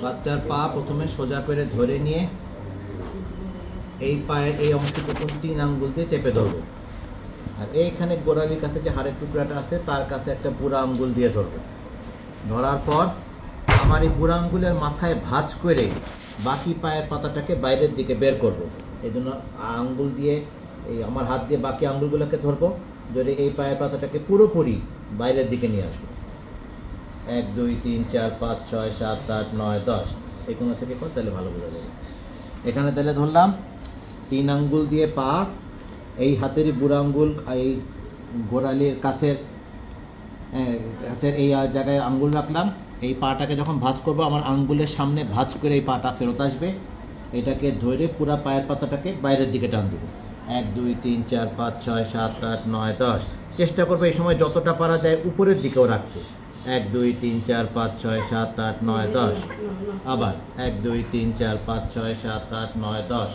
বাচ্চার পা প্রথমে সোজা করে ধরে নিয়ে এই পায়ের এই অংশটুকু 3 আঙ্গুল দিয়ে চেপে ধরবো, আর এইখানে গোড়ালির কাছে যে হাড়ের টুকরাটা আছে তার কাছে একটা বুড়া আঙ্গুল দিয়ে ধরবো। ধরার পর আমার এই বুড়া আঙ্গুলের মাথায় ভাঁজ করে বাকি পায়ের পাতাটাকে বাইরের দিকে বের করব। এই জন্য আঙ্গুল দিয়ে এই আমার হাত দিয়ে বাকি আঙ্গুলগুলোকে ধরবো, ধরে এই পায়ের পাতাটাকে পুরোপুরি বাইরের দিকে নিয়ে আসবো। 1 2 3 4 5 6 7 8 9 10 এই কোনো থেকে কর, তাহলে ভালো বোঝা যাবে। এখানে তাহলে ধরলাম 3 আঙ্গুল দিয়ে পা, এই হাতেরই বুড়া আঙ্গুল এই গোড়ালির কাছের এই জায়গায় আঙ্গুল রাখলাম। এই পাটাকে যখন ভাঁজ করবো আমার আঙ্গুলের সামনে ভাঁজ করে এই পাটা ফেরত আসবে, এটাকে ধরে পুরা পায়ের পাতাটাকে বাইরের দিকে টান দেবো। 1 2 3 4 5 6 7 8 9 10 চেষ্টা করবো এই সময় যতটা পারা যায় উপরের দিকেও রাখতে। 1 2 3 4 5 6 7 8 9 10 আবার 1 2 3 4 5 6 7 8 9 10।